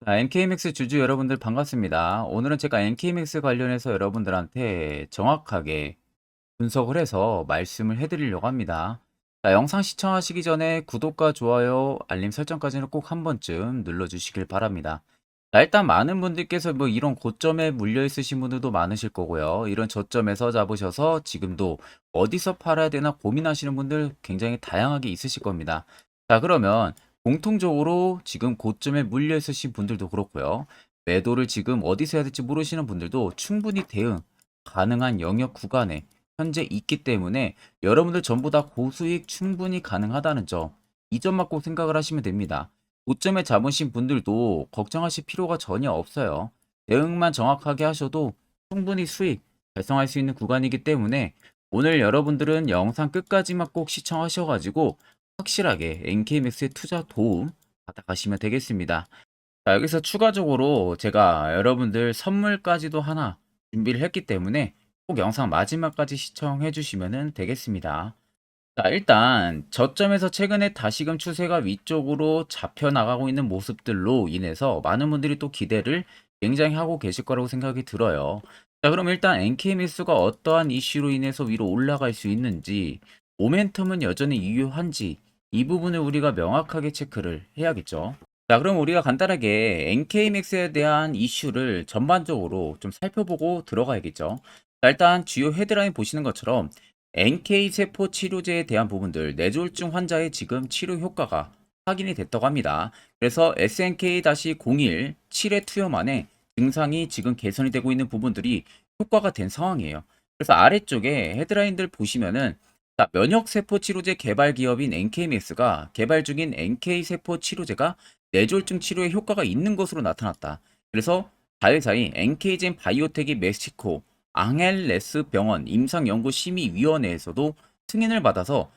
NK맥스 주주 여러분들 반갑습니다. 오늘은 제가 NK맥스 관련해서 여러분들한테 정확하게 분석을 해서 말씀을 해드리려고 합니다. 영상 시청하시기 전에 구독과 좋아요, 알림 설정까지는 꼭 한 번쯤 눌러주시길 바랍니다. 일단 많은 분들께서 뭐 이런 고점에 물려 있으신 분들도 많으실 거고요. 이런 저점에서 잡으셔서 지금도 어디서 팔아야 되나 고민하시는 분들 굉장히 다양하게 있으실 겁니다. 그러면 공통적으로 지금 고점에 물려 있으신 분들도 그렇고요. 매도를 지금 어디서 해야 될지 모르시는 분들도 충분히 대응 가능한 영역 구간에 현재 있기 때문에 여러분들 전부 다 고수익 충분히 가능하다는 점, 이 점만 꼭 생각을 하시면 됩니다. 고점에 잡으신 분들도 걱정하실 필요가 전혀 없어요. 대응만 정확하게 하셔도 충분히 수익 달성할 수 있는 구간이기 때문에 오늘 여러분들은 영상 끝까지만 꼭 시청하셔가지고 확실하게 NK맥스의 투자 도움 받아가시면 되겠습니다. 여기서 추가적으로 제가 여러분들 선물까지도 하나 준비를 했기 때문에 꼭 영상 마지막까지 시청해 주시면 되겠습니다. 일단 저점에서 최근에 다시금 추세가 위쪽으로 잡혀 나가고 있는 모습들로 인해서 많은 분들이 또 기대를 굉장히 하고 계실 거라고 생각이 들어요. 그럼 일단 NK밀수가 어떠한 이슈로 인해서 위로 올라갈 수 있는지, 모멘텀은 여전히 유효한지 이 부분을 우리가 명확하게 체크를 해야겠죠. 그럼 우리가 간단하게 NK맥스에 대한 이슈를 전반적으로 좀 살펴보고 들어가야겠죠. 일단 주요 헤드라인 보시는 것처럼 NK 세포 치료제에 대한 부분들, 뇌졸중 환자의 지금 치료 효과가 확인이 됐다고 합니다. 그래서 SNK-01 7회 투여 만에 증상이 지금 개선이 되고 있는 부분들이 효과가 된 상황이에요. 그래서 아래쪽에 헤드라인들 보시면은 면역 세포 치료제 개발 기업인 NK맥스가 개발 중인 NK 세포 치료제가 뇌졸중 치료에 효과가 있는 것으로 나타났다. 그래서 자회사인 NK젠 바이오텍이 멕시코 앙헬레스 병원 임상연구심의위원회에서도 승인을 받아서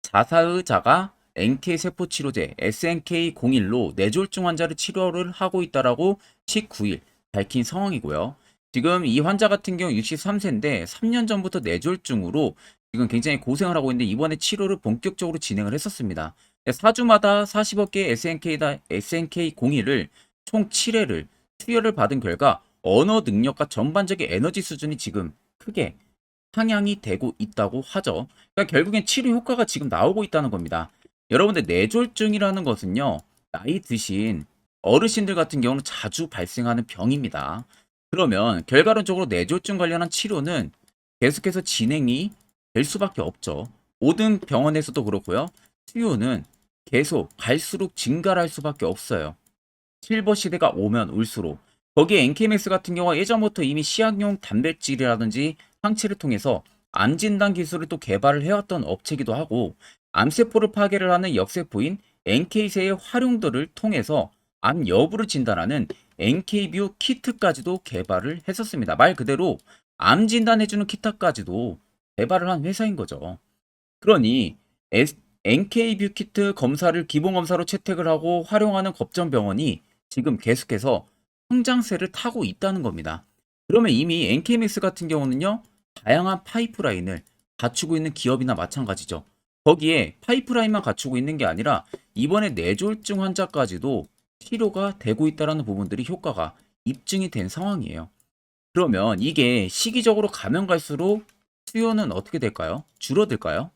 자사의자가 NK세포 치료제 SNK01로 뇌졸중 환자를 치료를 하고 있다라고 19일 밝힌 상황이고요. 지금 이 환자 같은 경우 63세인데 3년 전부터 뇌졸중으로 지금 굉장히 고생을 하고 있는데 이번에 치료를 본격적으로 진행을 했었습니다. 4주마다 40억 개의 SNK01을 총 7회를 투여를 받은 결과 언어 능력과 전반적인 에너지 수준이 지금 크게 상향이 되고 있다고 하죠. 그러니까 결국엔 치료 효과가 지금 나오고 있다는 겁니다. 여러분들 뇌졸중이라는 것은요, 나이 드신 어르신들 같은 경우는 자주 발생하는 병입니다. 그러면 결과론적으로 뇌졸중 관련한 치료는 계속해서 진행이 될 수밖에 없죠. 모든 병원에서도 그렇고요. 수요는 계속 갈수록 증가할 수밖에 없어요. 실버 시대가 오면 올수록 거기에 NK맥스 같은 경우가 예전부터 이미 시약용 단백질이라든지 항체를 통해서 암 진단 기술을 또 개발을 해왔던 업체이기도 하고 암세포를 파괴를 하는 역세포인 NK세의 활용도를 통해서 암 여부를 진단하는 NK뷰 키트까지도 개발을 했었습니다. 말 그대로 암 진단해주는 키트까지도 개발을 한 회사인 거죠. 그러니 NK뷰 키트 검사를 기본 검사로 채택을 하고 활용하는 겁전병원이 지금 계속해서 성장세를 타고 있다는 겁니다. 그러면 이미 NK맥스 같은 경우는요, 다양한 파이프라인을 갖추고 있는 기업이나 마찬가지죠. 거기에 파이프라인만 갖추고 있는 게 아니라 이번에 뇌졸중 환자까지도 치료가 되고 있다는 부분들이 효과가 입증이 된 상황이에요. 그러면 이게 시기적으로 가면 갈수록 수요는 어떻게 될까요? 줄어들까요?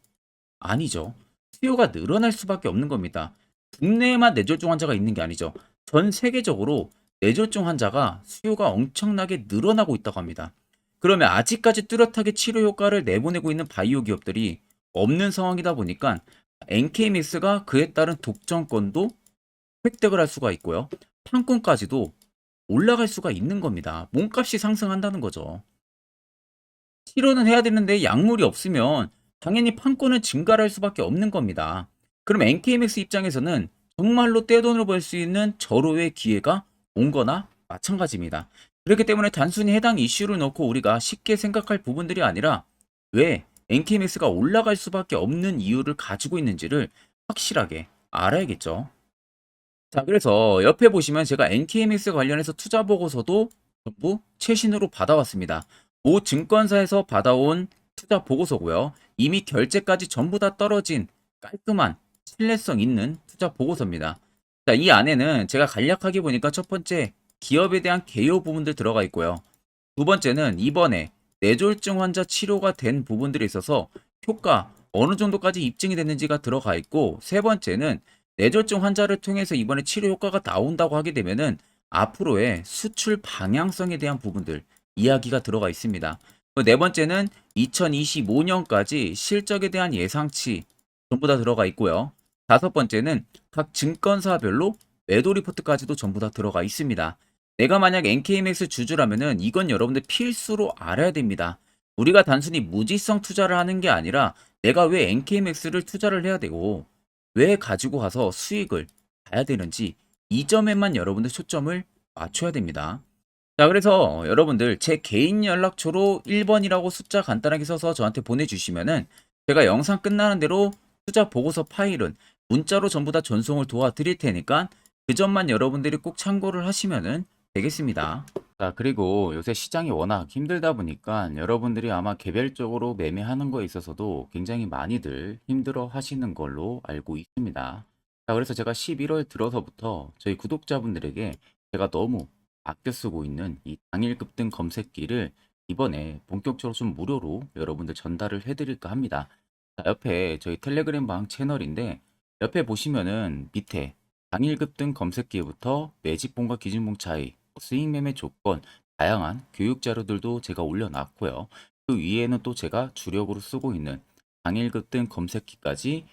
아니죠. 수요가 늘어날 수밖에 없는 겁니다. 국내에만 뇌졸중 환자가 있는 게 아니죠. 전 세계적으로 뇌졸중 환자가 수요가 엄청나게 늘어나고 있다고 합니다. 그러면 아직까지 뚜렷하게 치료 효과를 내보내고 있는 바이오 기업들이 없는 상황이다 보니까 NK맥스가 그에 따른 독점권도 획득을 할 수가 있고요. 판권까지도 올라갈 수가 있는 겁니다. 몸값이 상승한다는 거죠. 치료는 해야 되는데 약물이 없으면 당연히 판권은 증가를 할 수밖에 없는 겁니다. 그럼 NK맥스 입장에서는 정말로 떼돈을 벌 수 있는 절호의 기회가 온 거나 마찬가지입니다. 그렇기 때문에 단순히 해당 이슈를 놓고 우리가 쉽게 생각할 부분들이 아니라 왜 NK맥스가 올라갈 수밖에 없는 이유를 가지고 있는지를 확실하게 알아야겠죠. 그래서 옆에 보시면 제가 NK맥스 관련해서 투자 보고서도 전부 최신으로 받아왔습니다. 모 증권사에서 받아온 투자 보고서고요. 이미 결제까지 전부 다 떨어진 깔끔한 신뢰성 있는 투자 보고서입니다. 자, 이 안에는 제가 간략하게 보니까 첫 번째 기업에 대한 개요 부분들 들어가 있고요. 두 번째는 이번에 뇌졸중 환자 치료가 된 부분들이 있어서 효과 어느 정도까지 입증이 됐는지가 들어가 있고, 세 번째는 뇌졸중 환자를 통해서 이번에 치료 효과가 나온다고 하게 되면은 앞으로의 수출 방향성에 대한 부분들 이야기가 들어가 있습니다. 네 번째는 2025년까지 실적에 대한 예상치 전부 다 들어가 있고요. 다섯 번째는 각 증권사별로 매도 리포트까지도 전부 다 들어가 있습니다. 내가 만약 NKMX 주주라면은 이건 여러분들 필수로 알아야 됩니다. 우리가 단순히 무지성 투자를 하는 게 아니라 내가 왜 NKMX를 투자를 해야 되고 왜 가지고 가서 수익을 봐야 되는지 이 점에만 여러분들 초점을 맞춰야 됩니다. 자, 그래서 여러분들 제 개인 연락처로 1번이라고 숫자 간단하게 써서 저한테 보내주시면은 제가 영상 끝나는 대로 투자 보고서 파일은 문자로 전부 다 전송을 도와드릴 테니까 그 점만 여러분들이 꼭 참고를 하시면은 되겠습니다. 자, 그리고 요새 시장이 워낙 힘들다 보니까 여러분들이 아마 개별적으로 매매하는 거에 있어서도 굉장히 많이들 힘들어 하시는 걸로 알고 있습니다. 자, 그래서 제가 11월 들어서부터 저희 구독자분들에게 제가 너무 아껴 쓰고 있는 이 당일 급등 검색기를 이번에 본격적으로 좀 무료로 여러분들 전달을 해드릴까 합니다. 자, 옆에 저희 텔레그램 방 채널인데 옆에 보시면은 밑에 당일 급등 검색기부터 매집봉과 기준봉 차이, 수익 매매 조건, 다양한 교육 자료들도 제가 올려놨고요. 그 위에는 또 제가 주력으로 쓰고 있는 당일 급등 검색기까지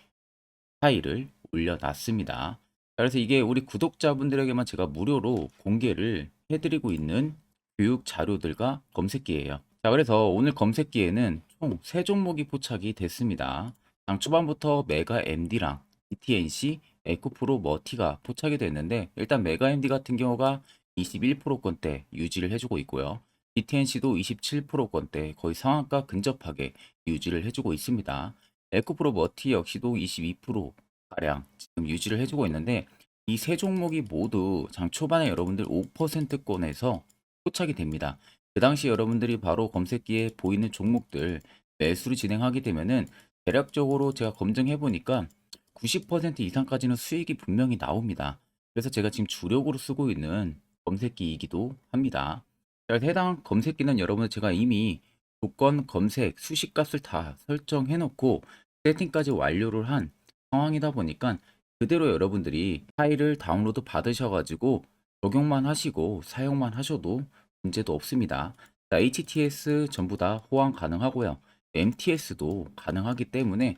파일을 올려놨습니다. 그래서 이게 우리 구독자분들에게만 제가 무료로 공개를 해드리고 있는 교육 자료들과 검색기예요. 자, 그래서 오늘 검색기에는 총 3종목이 포착이 됐습니다. 장 초반부터 메가 MD랑 DTNC, 에코프로 머티가 포착이 됐는데, 일단 메가 MD 같은 경우가 21%권대 유지를 해주고 있고요. DTNC도 27%권대 거의 상한가 근접하게 유지를 해주고 있습니다. 에코프로 머티 역시도 22%가량 지금 유지를 해주고 있는데, 이 세 종목이 모두 장 초반에 여러분들 5%권에서 포착이 됩니다. 그 당시 여러분들이 바로 검색기에 보이는 종목들 매수를 진행하게 되면은 대략적으로 제가 검증해 보니까 90% 이상까지는 수익이 분명히 나옵니다. 그래서 제가 지금 주력으로 쓰고 있는 검색기이기도 합니다. 그래서 해당 검색기는 여러분들 제가 이미 조건 검색 수식값을 다 설정해 놓고 세팅까지 완료를 한 상황이다 보니까 그대로 여러분들이 파일을 다운로드 받으셔가지고 적용만 하시고 사용만 하셔도 문제도 없습니다. 자, HTS 전부 다 호환 가능하고요. MTS도 가능하기 때문에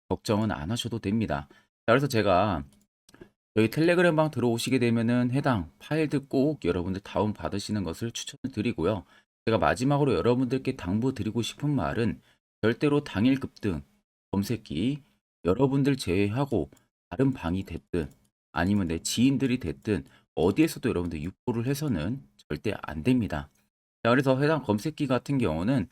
걱정은 안 하셔도 됩니다. 자, 그래서 제가 저희 텔레그램 방 들어오시게 되면은 해당 파일들 꼭 여러분들 다운 받으시는 것을 추천을 드리고요. 제가 마지막으로 여러분들께 당부드리고 싶은 말은 절대로 당일 급등 검색기 여러분들 제외하고 다른 방이 됐든 아니면 내 지인들이 됐든 어디에서도 여러분들 유포를 해서는 절대 안 됩니다. 자, 그래서 해당 검색기 같은 경우는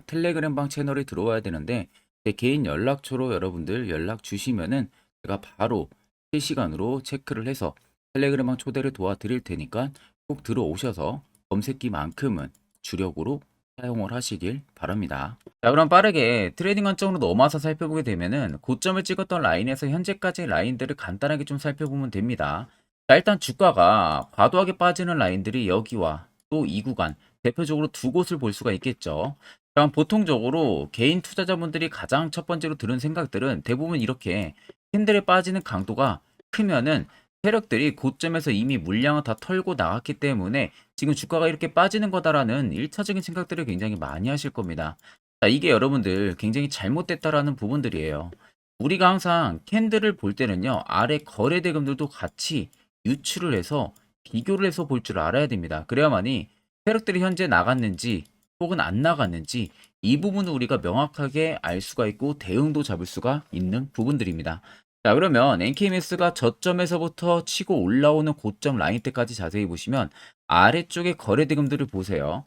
텔레그램 방 채널에 들어와야 되는데 제 개인 연락처로 여러분들 연락 주시면은 제가 바로 실시간으로 체크를 해서 텔레그램 방 초대를 도와드릴 테니까 꼭 들어오셔서 검색기만큼은 주력으로 사용을 하시길 바랍니다. 자, 그럼 빠르게 트레이딩 관점으로 넘어와서 살펴보게 되면은 고점을 찍었던 라인에서 현재까지의 라인들을 간단하게 좀 살펴보면 됩니다. 자, 일단 주가가 과도하게 빠지는 라인들이 여기와 또 이 구간 대표적으로 두 곳을 볼 수가 있겠죠. 그럼 보통적으로 개인 투자자분들이 가장 첫 번째로 들은 생각들은 대부분 이렇게 캔들에 빠지는 강도가 크면은 세력들이 고점에서 이미 물량을 다 털고 나갔기 때문에 지금 주가가 이렇게 빠지는 거다라는 1차적인 생각들을 굉장히 많이 하실 겁니다. 자, 이게 여러분들 굉장히 잘못됐다라는 부분들이에요. 우리가 항상 캔들을 볼 때는요, 아래 거래 대금들도 같이 유출을 해서 비교를 해서 볼 줄 알아야 됩니다. 그래야만이 세력들이 현재 나갔는지 혹은 안 나갔는지 이 부분을 우리가 명확하게 알 수가 있고 대응도 잡을 수가 있는 부분들입니다. 자, 그러면 NKMS가 저점에서부터 치고 올라오는 고점 라인 때까지 자세히 보시면 아래쪽에 거래 대금들을 보세요.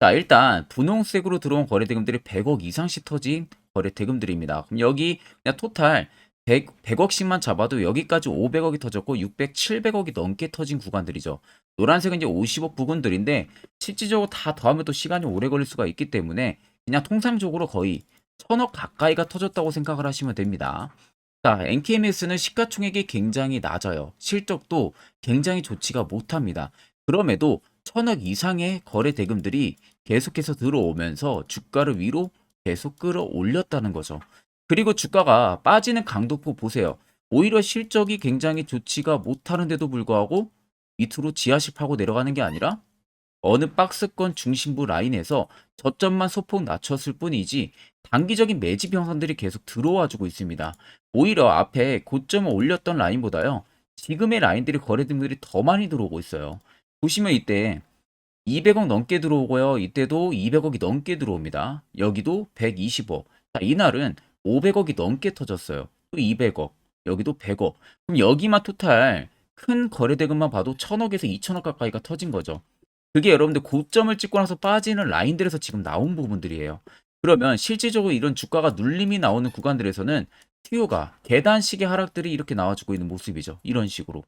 자, 일단 분홍색으로 들어온 거래 대금들이 100억 이상씩 터진 거래 대금들입니다. 그럼 여기 그냥 토탈 100억씩만 잡아도 여기까지 500억이 터졌고 600, 700억이 넘게 터진 구간들이죠. 노란색은 이제 50억 부근들인데 실질적으로 다 더하면 또 시간이 오래 걸릴 수가 있기 때문에 그냥 통상적으로 거의 1000억 가까이가 터졌다고 생각을 하시면 됩니다. 자, NKMS는 시가총액이 굉장히 낮아요. 실적도 굉장히 좋지가 못합니다. 그럼에도 천억 이상의 거래 대금들이 계속해서 들어오면서 주가를 위로 계속 끌어올렸다는 거죠. 그리고 주가가 빠지는 강도표 보세요. 오히려 실적이 굉장히 좋지가 못하는데도 불구하고 밑으로 지하실 파고 내려가는 게 아니라 어느 박스권 중심부 라인에서 저점만 소폭 낮췄을 뿐이지 단기적인 매집 형상들이 계속 들어와 주고 있습니다. 오히려 앞에 고점을 올렸던 라인보다요. 지금의 라인들이 거래등들이 더 많이 들어오고 있어요. 보시면 이때 200억 넘게 들어오고요. 이때도 200억이 넘게 들어옵니다. 여기도 120억. 자, 이날은 500억이 넘게 터졌어요. 또 200억. 여기도 100억. 그럼 여기만 토탈 큰 거래대금만 봐도 1000억에서 2000억 가까이가 터진 거죠. 그게 여러분들 고점을 찍고 나서 빠지는 라인들에서 지금 나온 부분들이에요. 그러면 실질적으로 이런 주가가 눌림이 나오는 구간들에서는 튜가 계단식의 하락들이 이렇게 나와주고 있는 모습이죠. 이런 식으로.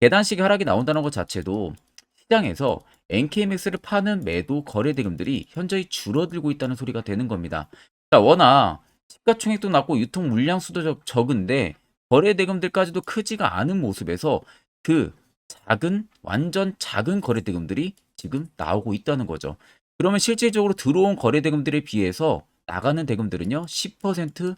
계단식의 하락이 나온다는 것 자체도 시장에서 NKMX를 파는 매도 거래 대금들이 현저히 줄어들고 있다는 소리가 되는 겁니다. 자, 워낙 시가총액도 낮고 유통 물량 수도 적은데 거래 대금들까지도 크지가 않은 모습에서 그 작은 완전 작은 거래 대금들이 지금 나오고 있다는 거죠. 그러면 실질적으로 들어온 거래 대금들에 비해서 나가는 대금들은요 10%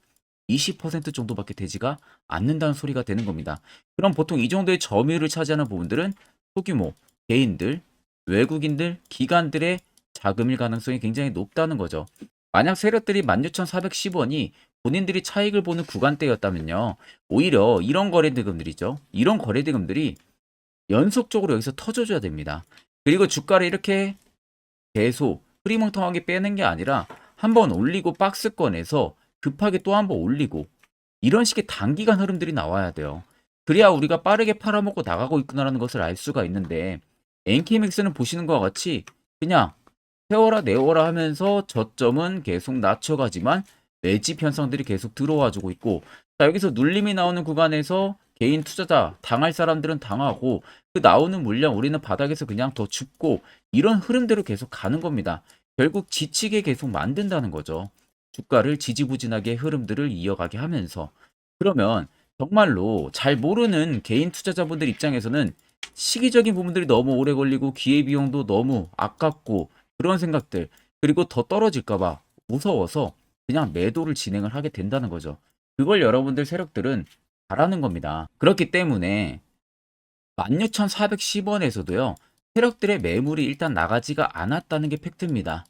20% 정도밖에 되지가 않는다는 소리가 되는 겁니다. 그럼 보통 이 정도의 점유율을 차지하는 부분들은 소규모 개인들, 외국인들, 기관들의 자금일 가능성이 굉장히 높다는 거죠. 만약 세력들이 16,410원이 본인들이 차익을 보는 구간대였다면요. 오히려 이런 거래대금들이죠. 이런 거래대금들이 연속적으로 여기서 터져줘야 됩니다. 그리고 주가를 이렇게 계속 흐리멍텅하게 빼는 게 아니라 한번 올리고 박스권에서 급하게 또 한번 올리고 이런 식의 단기간 흐름들이 나와야 돼요. 그래야 우리가 빠르게 팔아먹고 나가고 있구나라는 것을 알 수가 있는데 NK맥스는 보시는 것과 같이 그냥 세워라 내워라 하면서 저점은 계속 낮춰가지만 매집 현상들이 계속 들어와주고 있고 자 여기서 눌림이 나오는 구간에서 개인 투자자 당할 사람들은 당하고 그 나오는 물량 우리는 바닥에서 그냥 더 줍고 이런 흐름대로 계속 가는 겁니다. 결국 지치게 계속 만든다는 거죠. 주가를 지지부진하게 흐름들을 이어가게 하면서 그러면 정말로 잘 모르는 개인 투자자분들 입장에서는 시기적인 부분들이 너무 오래 걸리고 기회비용도 너무 아깝고 그런 생각들 그리고 더 떨어질까봐 무서워서 그냥 매도를 진행을 하게 된다는 거죠. 그걸 여러분들 세력들은 잘하는 겁니다. 그렇기 때문에 16,410원에서도요. 세력들의 매물이 일단 나가지가 않았다는 게 팩트입니다.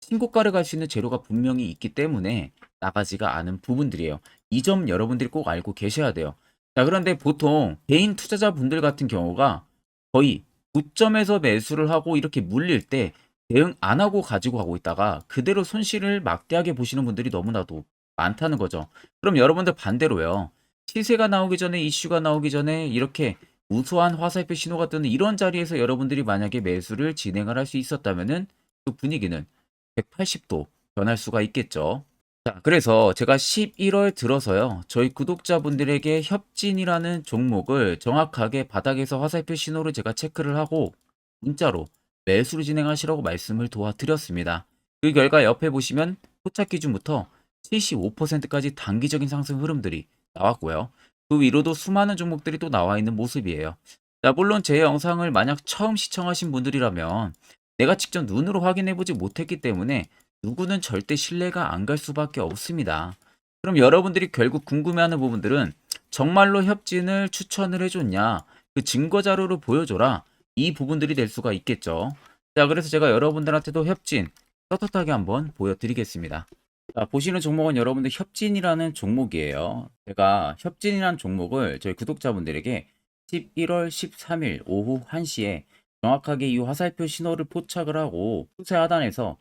신고가를 갈 수 있는 재료가 분명히 있기 때문에 나가지가 않은 부분들이에요. 이 점 여러분들이 꼭 알고 계셔야 돼요. 자, 그런데 보통 개인 투자자분들 같은 경우가 거의 고점에서 매수를 하고 이렇게 물릴 때 대응 안 하고 가지고 가고 있다가 그대로 손실을 막대하게 보시는 분들이 너무나도 많다는 거죠. 그럼 여러분들 반대로요. 시세가 나오기 전에 이슈가 나오기 전에 이렇게 우수한 화살표 신호가 뜨는 이런 자리에서 여러분들이 만약에 매수를 진행을 할 수 있었다면은 그 분위기는 180도 변할 수가 있겠죠. 자, 그래서 제가 11월 들어서요. 저희 구독자분들에게 협진이라는 종목을 정확하게 바닥에서 화살표 신호를 제가 체크를 하고 문자로 매수를 진행하시라고 말씀을 도와드렸습니다. 그 결과 옆에 보시면 포착 기준부터 75%까지 단기적인 상승 흐름들이 나왔고요. 그 위로도 수많은 종목들이 또 나와 있는 모습이에요. 자, 물론 제 영상을 만약 처음 시청하신 분들이라면 내가 직접 눈으로 확인해 보지 못했기 때문에 누구는 절대 신뢰가 안 갈 수밖에 없습니다. 그럼 여러분들이 결국 궁금해하는 부분들은 정말로 협진을 추천을 해줬냐? 그 증거 자료를 보여줘라. 이 부분들이 될 수가 있겠죠. 자, 그래서 제가 여러분들한테도 협진 떳떳하게 한번 보여드리겠습니다. 자, 보시는 종목은 여러분들 협진이라는 종목이에요. 제가 협진이라는 종목을 저희 구독자분들에게 11월 13일 오후 1시에 정확하게 이 화살표 신호를 포착을 하고 추세 하단에서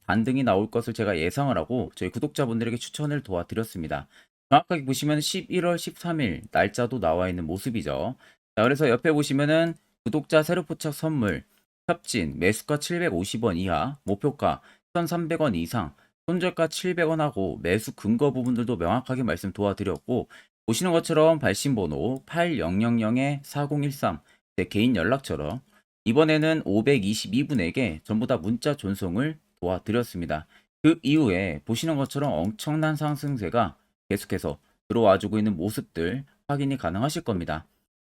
반등이 나올 것을 제가 예상을 하고 저희 구독자분들에게 추천을 도와드렸습니다. 정확하게 보시면 11월 13일 날짜도 나와 있는 모습이죠. 자, 그래서 옆에 보시면은 구독자 세로 포착 선물, 협진, 매수가 750원 이하, 목표가 1,300원 이상, 손절가 700원 하고 매수 근거 부분들도 명확하게 말씀 도와드렸고 보시는 것처럼 발신번호 8000-4013 제 개인 연락처럼 이번에는 522분에게 전부 다 문자 전송을 도와드렸습니다. 그 이후에 보시는 것처럼 엄청난 상승세가 계속해서 들어와주고 있는 모습들 확인이 가능하실 겁니다.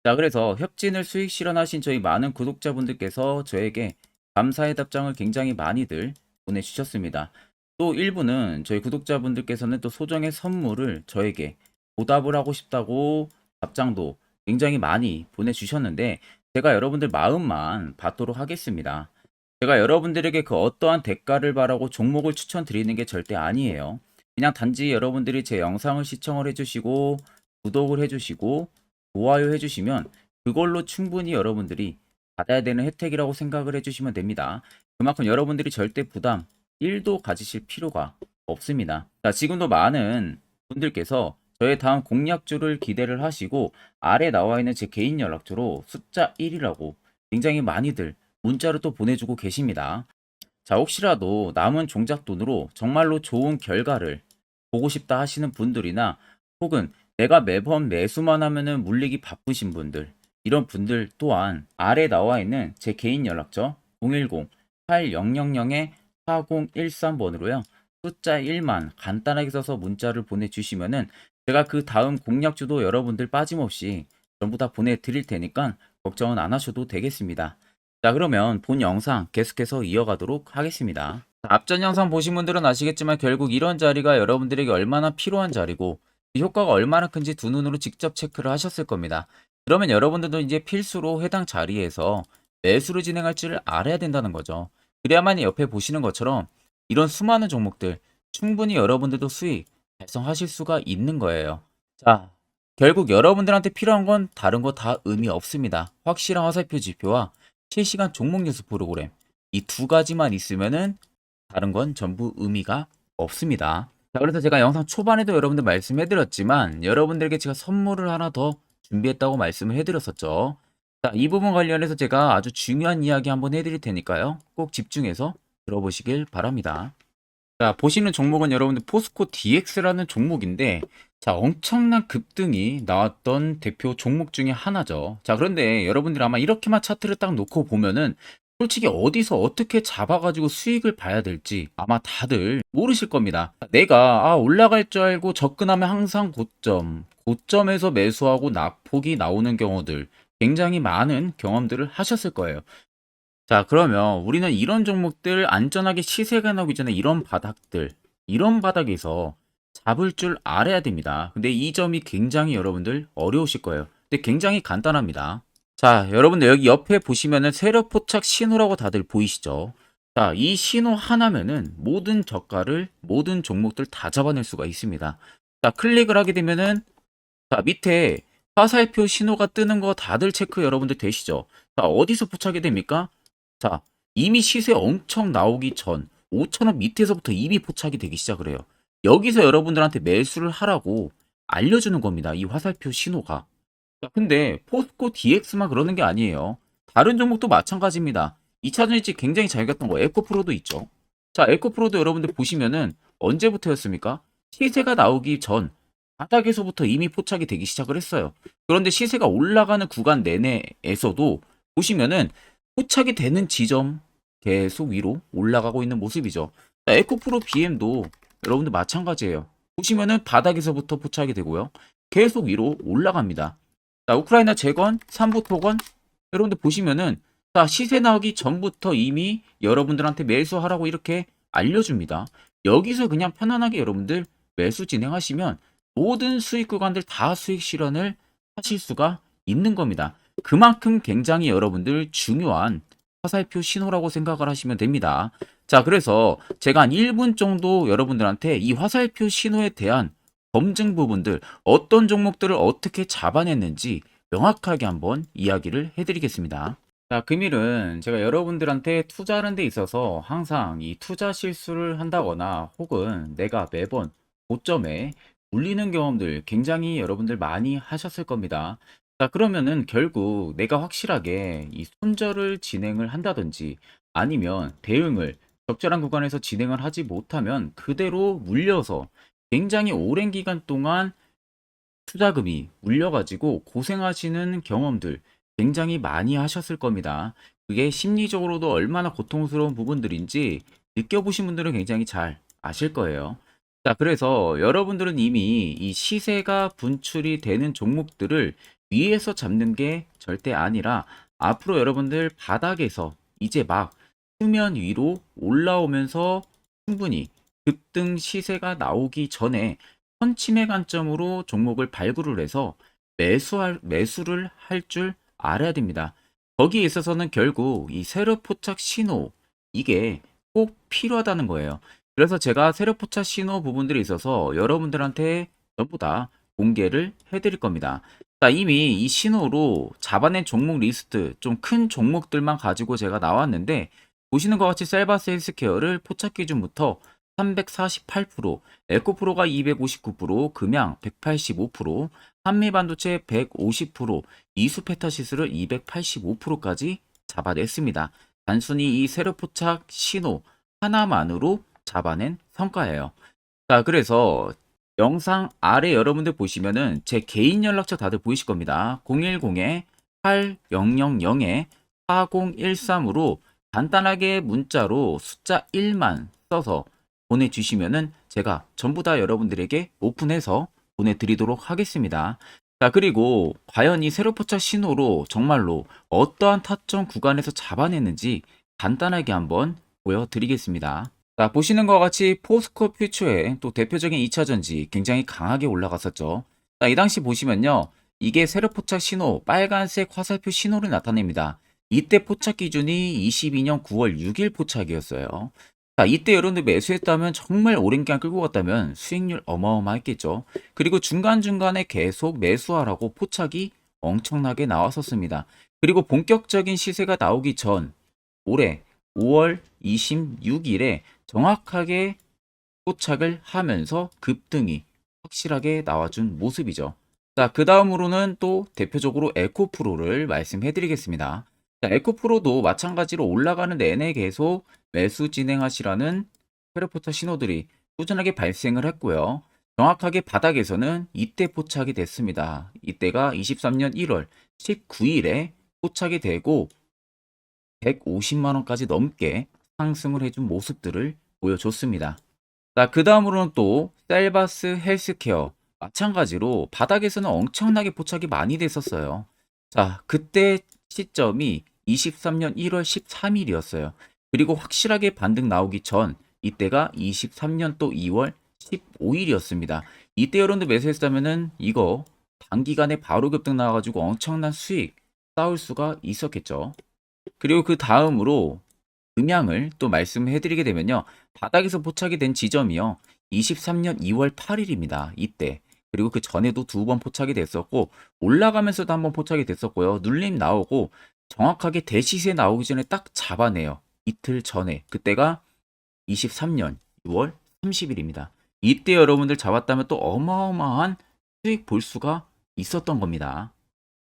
자, 그래서 협진을 수익 실현하신 저희 많은 구독자분들께서 저에게 감사의 답장을 굉장히 많이들 보내주셨습니다. 또 일부는 저희 구독자분들께서는 또 소정의 선물을 저에게 보답을 하고 싶다고 답장도 굉장히 많이 보내주셨는데, 제가 여러분들 마음만 받도록 하겠습니다. 제가 여러분들에게 그 어떠한 대가를 바라고 종목을 추천드리는 게 절대 아니에요. 그냥 단지 여러분들이 제 영상을 시청을 해주시고 구독을 해주시고 좋아요 해주시면 그걸로 충분히 여러분들이 받아야 되는 혜택이라고 생각을 해주시면 됩니다. 그만큼 여러분들이 절대 부담 1도 가지실 필요가 없습니다. 자, 지금도 많은 분들께서 저의 다음 공략주를 기대를 하시고 아래 나와 있는 제 개인 연락처로 숫자 1이라고 굉장히 많이들 문자로 또 보내주고 계십니다. 자, 혹시라도 남은 종잣돈으로 정말로 좋은 결과를 보고 싶다 하시는 분들이나 혹은 내가 매번 매수만 하면은 물리기 바쁘신 분들, 이런 분들 또한 아래 나와 있는 제 개인 연락처 010-8000-4013번으로요. 숫자 1만 간단하게 써서 문자를 보내주시면은 제가 그 다음 공략주도 여러분들 빠짐없이 전부 다 보내드릴 테니까 걱정은 안 하셔도 되겠습니다. 자, 그러면 본 영상 계속해서 이어가도록 하겠습니다. 앞전 영상 보신 분들은 아시겠지만 결국 이런 자리가 여러분들에게 얼마나 필요한 자리고 그 효과가 얼마나 큰지 두 눈으로 직접 체크를 하셨을 겁니다. 그러면 여러분들도 이제 필수로 해당 자리에서 매수를 진행할 줄 알아야 된다는 거죠. 그래야만 옆에 보시는 것처럼 이런 수많은 종목들 충분히 여러분들도 수익 달성하실 수가 있는 거예요. 자, 결국 여러분들한테 필요한 건 다른 거 다 의미 없습니다. 확실한 화살표 지표와 실시간 종목 뉴스 프로그램, 이 두 가지만 있으면은 다른 건 전부 의미가 없습니다. 자, 그래서 제가 영상 초반에도 여러분들 말씀해드렸지만 여러분들에게 제가 선물을 하나 더 준비했다고 말씀을 해드렸었죠. 자, 이 부분 관련해서 제가 아주 중요한 이야기 한번 해드릴 테니까요. 꼭 집중해서 들어보시길 바랍니다. 자, 보시는 종목은 여러분들 포스코 DX라는 종목인데, 자, 엄청난 급등이 나왔던 대표 종목 중에 하나죠. 자, 그런데 여러분들 아마 이렇게만 차트를 딱 놓고 보면은 솔직히 어디서 어떻게 잡아가지고 수익을 봐야 될지 아마 다들 모르실 겁니다. 내가 올라갈 줄 알고 접근하면 항상 고점에서 매수하고 낙폭이 나오는 경우들 굉장히 많은 경험들을 하셨을 거예요. 자, 그러면 우리는 이런 종목들 안전하게 시세가 나오기 전에 이런 바닥에서 잡을 줄 알아야 됩니다. 근데 이 점이 굉장히 여러분들 어려우실 거예요. 근데 굉장히 간단합니다. 자, 여러분들 여기 옆에 보시면은 세력 포착 신호라고 다들 보이시죠? 자, 이 신호 하나면은 모든 저가를, 모든 종목들 다 잡아낼 수가 있습니다. 자, 클릭을 하게 되면은 자, 밑에 화살표 신호가 뜨는 거 다들 체크 여러분들 되시죠? 자, 어디서 포착이 됩니까? 자, 이미 시세 엄청 나오기 전 5,000원 밑에서부터 이미 포착이 되기 시작을 해요. 여기서 여러분들한테 매수를 하라고 알려주는 겁니다. 이 화살표 신호가. 자, 근데 포스코 DX만 그러는 게 아니에요. 다른 종목도 마찬가지입니다. 2차 전지 굉장히 잘 갔던 거 에코프로도 있죠. 자, 에코프로도 여러분들 보시면은 언제부터였습니까? 시세가 나오기 전 바닥에서부터 이미 포착이 되기 시작을 했어요. 그런데 시세가 올라가는 구간 내내에서도 보시면은 포착이 되는 지점 계속 위로 올라가고 있는 모습이죠. 자, 에코프로 BM도 여러분들 마찬가지예요. 보시면은 바닥에서부터 포착이 되고요. 계속 위로 올라갑니다. 자, 우크라이나 재건, 삼부 토건 여러분들 보시면은 자, 시세 나오기 전부터 이미 여러분들한테 매수하라고 이렇게 알려줍니다. 여기서 그냥 편안하게 여러분들 매수 진행하시면 모든 수익 구간들 다 수익 실현을 하실 수가 있는 겁니다. 그만큼 굉장히 여러분들 중요한 화살표 신호라고 생각을 하시면 됩니다. 자, 그래서 제가 한 1분 정도 여러분들한테 이 화살표 신호에 대한 검증 부분들, 어떤 종목들을 어떻게 잡아냈는지 명확하게 한번 이야기를 해드리겠습니다. 자, 금일은 제가 여러분들한테 투자하는 데 있어서 항상 이 투자 실수를 한다거나 혹은 내가 매번 고점에 물리는 경험들 굉장히 여러분들 많이 하셨을 겁니다. 자, 그러면은 결국 내가 확실하게 이 손절을 진행을 한다든지 아니면 대응을 적절한 구간에서 진행을 하지 못하면 그대로 물려서 굉장히 오랜 기간 동안 투자금이 물려가지고 고생하시는 경험들 굉장히 많이 하셨을 겁니다. 그게 심리적으로도 얼마나 고통스러운 부분들인지 느껴보신 분들은 굉장히 잘 아실 거예요. 자, 그래서 여러분들은 이미 이 시세가 분출이 되는 종목들을 위에서 잡는 게 절대 아니라 앞으로 여러분들 바닥에서 이제 막 수면 위로 올라오면서 충분히 급등 시세가 나오기 전에 선침해 관점으로 종목을 발굴을 해서 매수를 할 줄 알아야 됩니다. 거기에 있어서는 결국 이 세력 포착 신호 이게 꼭 필요하다는 거예요. 그래서 제가 세력 포착 신호 부분들이 있어서 여러분들한테 전부 다 공개를 해드릴 겁니다. 자, 이미 이 신호로 잡아낸 종목 리스트 좀 큰 종목들만 가지고 제가 나왔는데 보시는 것 같이 셀바스 헬스케어를 포착 기준부터 348%, 에코프로가 259%, 금양 185%, 한미반도체 150%, 이수페타시스를 285%까지 잡아냈습니다. 단순히 이 세력 포착 신호 하나만으로 잡아낸 성과예요. 자, 그래서 영상 아래 여러분들 보시면은 제 개인 연락처 다들 보이실 겁니다. 010-8000-4013으로 간단하게 문자로 숫자 1만 써서 보내주시면은 제가 전부 다 여러분들에게 오픈해서 보내드리도록 하겠습니다. 자, 그리고 과연 이 세로포착 신호로 정말로 어떠한 타점 구간에서 잡아냈는지 간단하게 한번 보여드리겠습니다. 자, 보시는 것과 같이 포스코 퓨처의 또 대표적인 2차전지 굉장히 강하게 올라갔었죠. 자, 이 당시 보시면요. 이게 세력 포착 신호, 빨간색 화살표 신호를 나타냅니다. 이때 포착 기준이 22년 9월 6일 포착이었어요. 자, 이때 여러분들 매수했다면 정말 오랜 기간 끌고 갔다면 수익률 어마어마했겠죠. 그리고 중간중간에 계속 매수하라고 포착이 엄청나게 나왔었습니다. 그리고 본격적인 시세가 나오기 전 올해 5월 26일에 정확하게 포착을 하면서 급등이 확실하게 나와준 모습이죠. 자, 그 다음으로는 또 대표적으로 에코프로를 말씀해 드리겠습니다. 자, 에코프로도 마찬가지로 올라가는 내내 계속 매수 진행하시라는 페르포타 신호들이 꾸준하게 발생을 했고요. 정확하게 바닥에서는 이때 포착이 됐습니다. 이때가 23년 1월 19일에 포착이 되고 150만 원까지 넘게 상승을 해준 모습들을 보여줬습니다. 자, 그 다음으로는 또 셀바스 헬스케어 마찬가지로 바닥에서는 엄청나게 포착이 많이 됐었어요. 자, 그때 시점이 23년 1월 13일이었어요. 그리고 확실하게 반등 나오기 전 이때가 23년 또 2월 15일이었습니다. 이때 여러분들 매수했다면은 이거 단기간에 바로 급등 나와가지고 엄청난 수익 쌓을 수가 있었겠죠. 그리고 그 다음으로 음향을 또 말씀해 드리게 되면요. 바닥에서 포착이 된 지점이요. 23년 2월 8일입니다. 이때. 그리고 그 전에도 두 번 포착이 됐었고 올라가면서도 한번 포착이 됐었고요. 눌림 나오고 정확하게 대시세 나오기 전에 딱 잡아내요. 이틀 전에. 그때가 23년 6월 30일입니다. 이때 여러분들 잡았다면 또 어마어마한 수익 볼 수가 있었던 겁니다.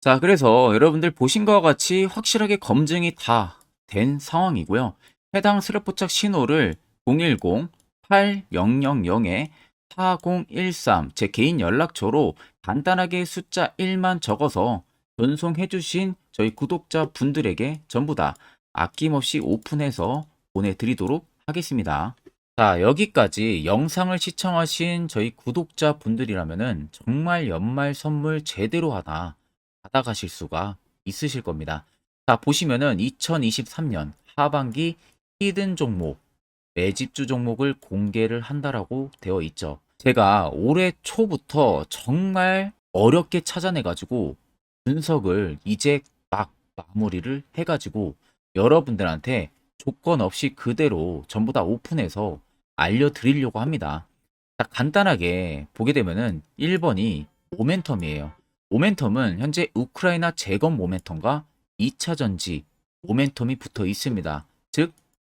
자, 그래서 여러분들 보신 것과 같이 확실하게 검증이 다 된 상황이고요. 해당 스랩포착 신호를 010-8000-4013 제 개인 연락처로 간단하게 숫자 1만 적어서 전송해 주신 저희 구독자 분들에게 전부 다 아낌없이 오픈해서 보내드리도록 하겠습니다. 자, 여기까지 영상을 시청하신 저희 구독자 분들이라면은 정말 연말 선물 제대로 하나 받아가실 수가 있으실 겁니다. 자, 보시면은 2023년 하반기 히든 종목, 매집주 종목을 공개를 한다라고 되어 있죠. 제가 올해 초부터 정말 어렵게 찾아내가지고 분석을 이제 막 마무리를 해가지고 여러분들한테 조건 없이 그대로 전부 다 오픈해서 알려드리려고 합니다. 자, 간단하게 보게 되면은 1번이 모멘텀이에요. 모멘텀은 현재 우크라이나 재건 모멘텀과 2차 전지 모멘텀이 붙어 있습니다. 즉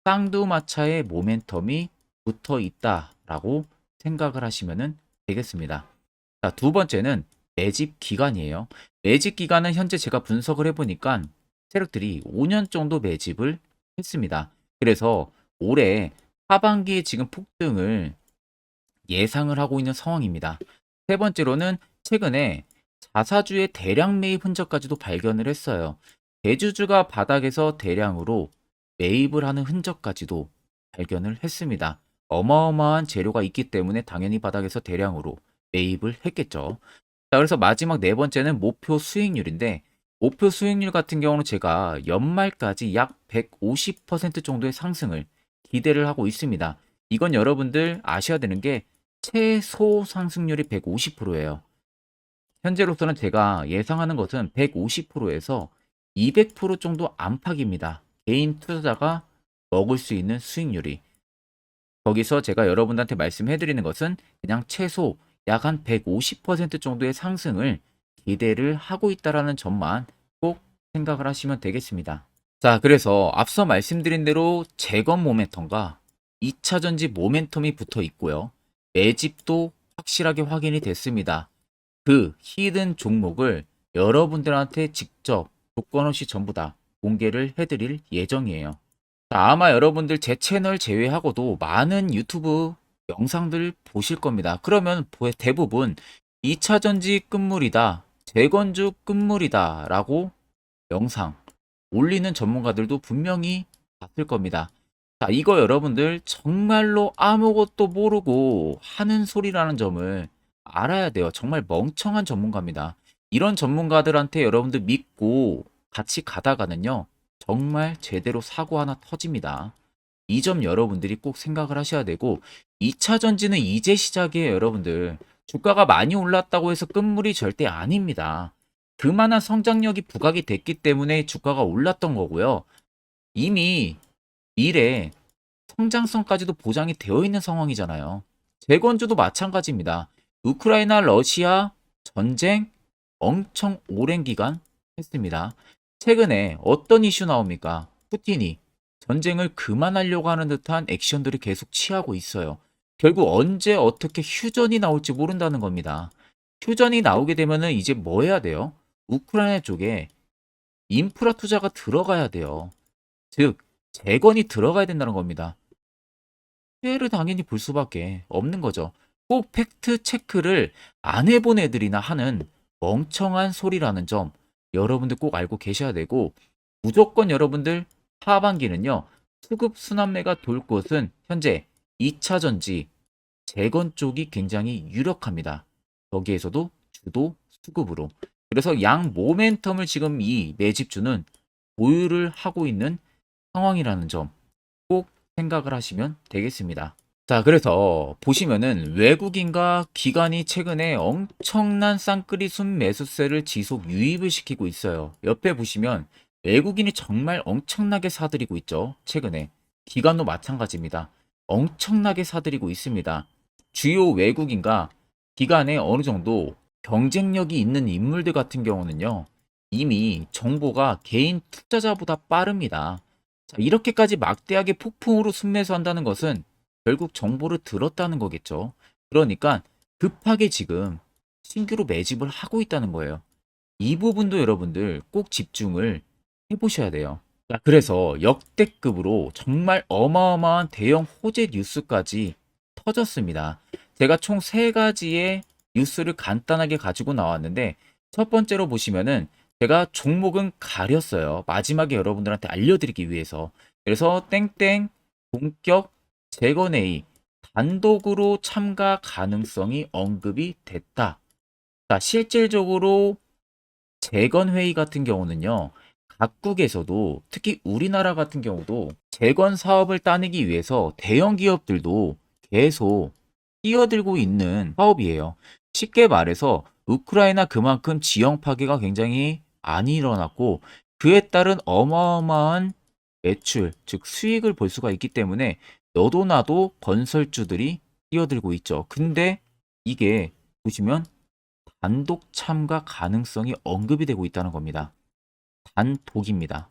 쌍두마차의 모멘텀이 붙어 있다라고 생각을 하시면 되겠습니다. 자, 두 번째는 매집 기간이에요. 매집 기간은 현재 제가 분석을 해보니까 세력들이 5년 정도 매집을 했습니다. 그래서 올해 하반기에 지금 폭등을 예상을 하고 있는 상황입니다. 세 번째로는 최근에 자사주의 대량 매입 흔적까지도 발견을 했어요. 대주주가 바닥에서 대량으로 매입을 하는 흔적까지도 발견을 했습니다. 어마어마한 재료가 있기 때문에 당연히 바닥에서 대량으로 매입을 했겠죠. 자, 그래서 마지막 네 번째는 목표 수익률인데, 목표 수익률 같은 경우는 제가 연말까지 약 150% 정도의 상승을 기대를 하고 있습니다. 이건 여러분들 아셔야 되는 게 최소 상승률이 150%예요. 현재로서는 제가 예상하는 것은 150%에서 200% 정도 안팎입니다. 개인 투자자가 먹을 수 있는 수익률이. 거기서 제가 여러분들한테 말씀해 드리는 것은 그냥 최소 약 한 150% 정도의 상승을 기대를 하고 있다라는 점만 꼭 생각을 하시면 되겠습니다. 자, 그래서 앞서 말씀드린 대로 재건 모멘텀과 2차 전지 모멘텀이 붙어 있고요. 매집도 확실하게 확인이 됐습니다. 그 히든 종목을 여러분들한테 직접 조건 없이 전부 다 공개를 해드릴 예정이에요. 자, 아마 여러분들 제 채널 제외하고도 많은 유튜브 영상들 보실 겁니다. 그러면 대부분 2차 전지 끝물이다, 재건주 끝물이다 라고 영상 올리는 전문가들도 분명히 봤을 겁니다. 자, 이거 여러분들 정말로 아무것도 모르고 하는 소리라는 점을 알아야 돼요. 정말 멍청한 전문가입니다. 이런 전문가들한테 여러분들 믿고 같이 가다가는요, 정말 제대로 사고 하나 터집니다. 이 점 여러분들이 꼭 생각을 하셔야 되고, 2차 전지는 이제 시작이에요, 여러분들. 주가가 많이 올랐다고 해서 끝물이 절대 아닙니다. 그만한 성장력이 부각이 됐기 때문에 주가가 올랐던 거고요. 이미 미래 성장성까지도 보장이 되어 있는 상황이잖아요. 재건주도 마찬가지입니다. 우크라이나 러시아 전쟁 엄청 오랜 기간 했습니다. 최근에 어떤 이슈 나옵니까? 푸틴이 전쟁을 그만하려고 하는 듯한 액션들을 계속 취하고 있어요. 결국 언제 어떻게 휴전이 나올지 모른다는 겁니다. 휴전이 나오게 되면은 이제 뭐 해야 돼요? 우크라이나 쪽에 인프라 투자가 들어가야 돼요. 즉, 재건이 들어가야 된다는 겁니다. 피해를 당연히 볼 수밖에 없는 거죠. 꼭 팩트 체크를 안 해본 애들이나 하는 멍청한 소리라는 점 여러분들 꼭 알고 계셔야 되고, 무조건 여러분들 하반기는요, 수급 순환매가 돌 곳은 현재 2차 전지, 재건 쪽이 굉장히 유력합니다. 거기에서도 주도 수급으로. 그래서 양 모멘텀을 지금 이 매집주는 보유를 하고 있는 상황이라는 점 꼭 생각을 하시면 되겠습니다. 자, 그래서 보시면은 외국인과 기관이 최근에 엄청난 쌍끌이 순매수세를 지속 유입을 시키고 있어요. 옆에 보시면 외국인이 정말 엄청나게 사들이고 있죠. 최근에. 기관도 마찬가지입니다. 엄청나게 사들이고 있습니다. 주요 외국인과 기관에 어느 정도 경쟁력이 있는 인물들 같은 경우는요, 이미 정보가 개인 투자자보다 빠릅니다. 자, 이렇게까지 막대하게 폭풍으로 순매수한다는 것은 결국 정보를 들었다는 거겠죠. 그러니까 급하게 지금 신규로 매집을 하고 있다는 거예요. 이 부분도 여러분들 꼭 집중을 해보셔야 돼요. 자, 그래서 역대급으로 정말 어마어마한 대형 호재 뉴스까지 터졌습니다. 제가 총 세 가지의 뉴스를 간단하게 가지고 나왔는데, 첫 번째로 보시면은 제가 종목은 가렸어요. 마지막에 여러분들한테 알려드리기 위해서. 그래서 땡땡 본격 재건회의 단독으로 참가 가능성이 언급이 됐다. 자, 실질적으로 재건회의 같은 경우는요, 각국에서도 특히 우리나라 같은 경우도 재건 사업을 따내기 위해서 대형 기업들도 계속 뛰어들고 있는 사업이에요. 쉽게 말해서 우크라이나 그만큼 지형 파괴가 굉장히 많이 일어났고, 그에 따른 어마어마한 매출, 즉 수익을 볼 수가 있기 때문에 너도 나도 건설주들이 뛰어들고 있죠. 근데 이게 보시면 단독 참가 가능성이 언급이 되고 있다는 겁니다. 단독입니다.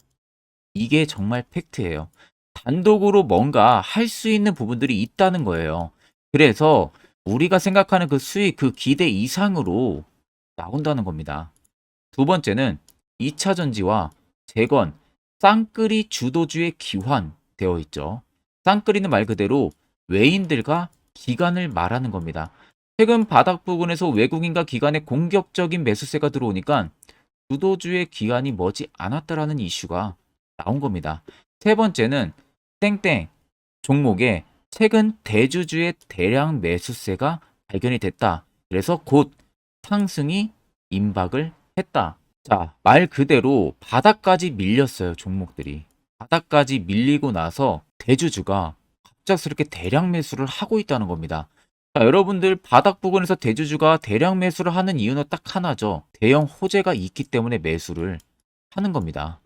이게 정말 팩트예요. 단독으로 뭔가 할 수 있는 부분들이 있다는 거예요. 그래서 우리가 생각하는 그 수익, 그 기대 이상으로 나온다는 겁니다. 두 번째는 2차 전지와 재건, 쌍끌이 주도주의 기환되어 있죠. 쌍끌이는 말 그대로 외인들과 기관을 말하는 겁니다. 최근 바닥 부근에서 외국인과 기관의 공격적인 매수세가 들어오니까 주도주의 기관이 머지 않았다라는 이슈가 나온 겁니다. 세 번째는 땡땡 종목에 최근 대주주의 대량 매수세가 발견이 됐다. 그래서 곧 상승이 임박을 했다. 자, 말 그대로 바닥까지 밀렸어요, 종목들이. 바닥까지 밀리고 나서 대주주가 갑작스럽게 대량 매수를 하고 있다는 겁니다. 자, 여러분들 바닥 부근에서 대주주가 대량 매수를 하는 이유는 딱 하나죠. 대형 호재가 있기 때문에 매수를 하는 겁니다.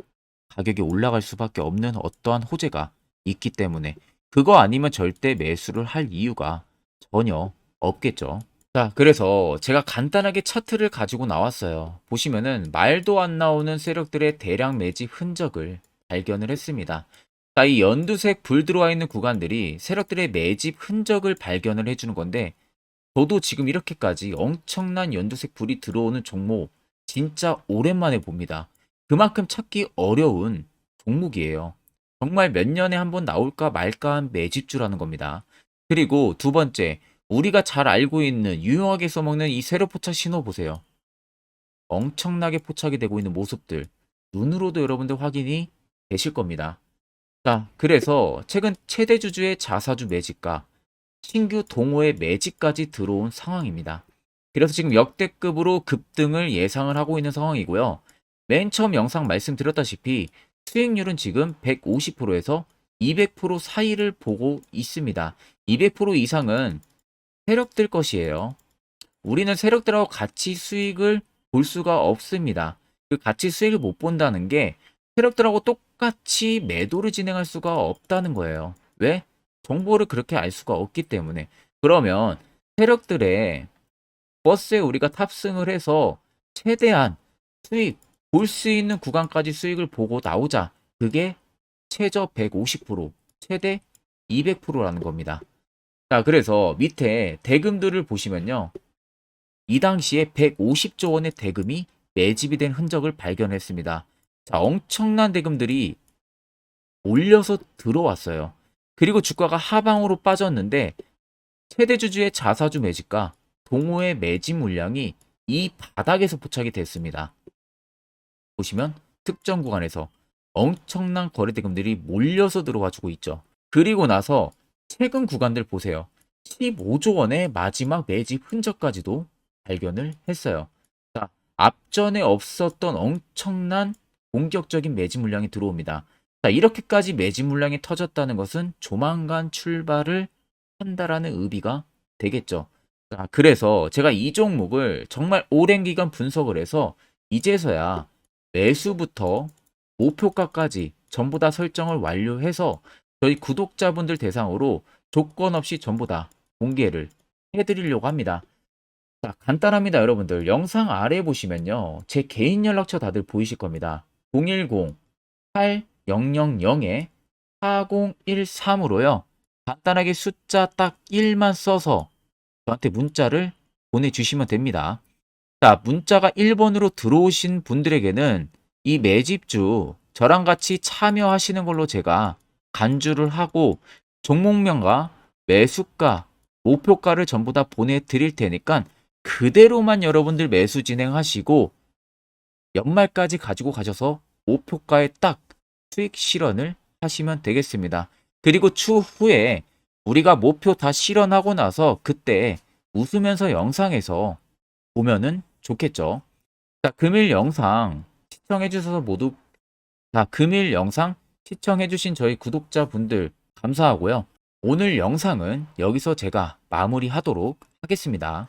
가격이 올라갈 수밖에 없는 어떠한 호재가 있기 때문에 그거 아니면 절대 매수를 할 이유가 전혀 없겠죠. 자, 그래서 제가 간단하게 차트를 가지고 나왔어요. 보시면은 말도 안 나오는 세력들의 대량 매집 흔적을 발견을 했습니다. 자, 이 연두색 불 들어와 있는 구간들이 세력들의 매집 흔적을 발견을 해주는 건데, 저도 지금 이렇게까지 엄청난 연두색 불이 들어오는 종목 진짜 오랜만에 봅니다. 그만큼 찾기 어려운 종목이에요. 정말 몇 년에 한 번 나올까 말까 한 매집주라는 겁니다. 그리고 두 번째, 우리가 잘 알고 있는 유용하게 써먹는 이 세로 포착 신호 보세요. 엄청나게 포착이 되고 있는 모습들 눈으로도 여러분들 확인이 되실 겁니다. 자, 그래서 최근 최대 주주의 자사주 매집과 신규 동호회 매집까지 들어온 상황입니다. 그래서 지금 역대급으로 급등을 예상을 하고 있는 상황이고요. 맨 처음 영상 말씀드렸다시피 수익률은 지금 150%에서 200% 사이를 보고 있습니다. 200% 이상은 세력들 것이에요. 우리는 세력들하고 같이 수익을 볼 수가 없습니다. 그 같이 수익을 못 본다는 게 세력들하고 똑같이 매도를 진행할 수가 없다는 거예요. 왜? 정보를 그렇게 알 수가 없기 때문에. 그러면 세력들의 버스에 우리가 탑승을 해서 최대한 수익, 볼 수 있는 구간까지 수익을 보고 나오자. 그게 최저 150%, 최대 200%라는 겁니다. 자, 그래서 밑에 대금들을 보시면요. 이 당시에 150조 원의 대금이 매집이 된 흔적을 발견했습니다. 자, 엄청난 대금들이 올려서 들어왔어요. 그리고 주가가 하방으로 빠졌는데 최대 주주의 자사주 매집과 동호회 매집 물량이 이 바닥에서 포착이 됐습니다. 보시면 특정 구간에서 엄청난 거래 대금들이 몰려서 들어와주고 있죠. 그리고 나서 최근 구간들 보세요. 15조 원의 마지막 매집 흔적까지도 발견을 했어요. 자, 앞전에 없었던 엄청난 공격적인 매집 물량이 들어옵니다. 자, 이렇게까지 매집 물량이 터졌다는 것은 조만간 출발을 한다라는 의미가 되겠죠. 자, 그래서 제가 이 종목을 정말 오랜 기간 분석을 해서 이제서야 매수부터 목표가까지 전부 다 설정을 완료해서 저희 구독자분들 대상으로 조건 없이 전부 다 공개를 해드리려고 합니다. 자, 간단합니다, 여러분들. 영상 아래 보시면요. 제 개인 연락처 다들 보이실 겁니다. 010-8013-4013으로요. 간단하게 숫자 딱 1만 써서 저한테 문자를 보내주시면 됩니다. 자, 문자가 1번으로 들어오신 분들에게는 이 매집주 저랑 같이 참여하시는 걸로 제가 간주를 하고 종목명과 매수가, 목표가를 전부 다 보내드릴 테니까 그대로만 여러분들 매수 진행하시고 연말까지 가지고 가셔서 목표가에 딱 수익 실현을 하시면 되겠습니다. 그리고 추후에 우리가 목표 다 실현하고 나서 그때 웃으면서 영상에서 보면은 좋겠죠. 자, 금일 영상 시청해 주셔서 모두 금일 영상 시청해 주신 저희 구독자분들 감사하고요. 오늘 영상은 여기서 제가 마무리하도록 하겠습니다.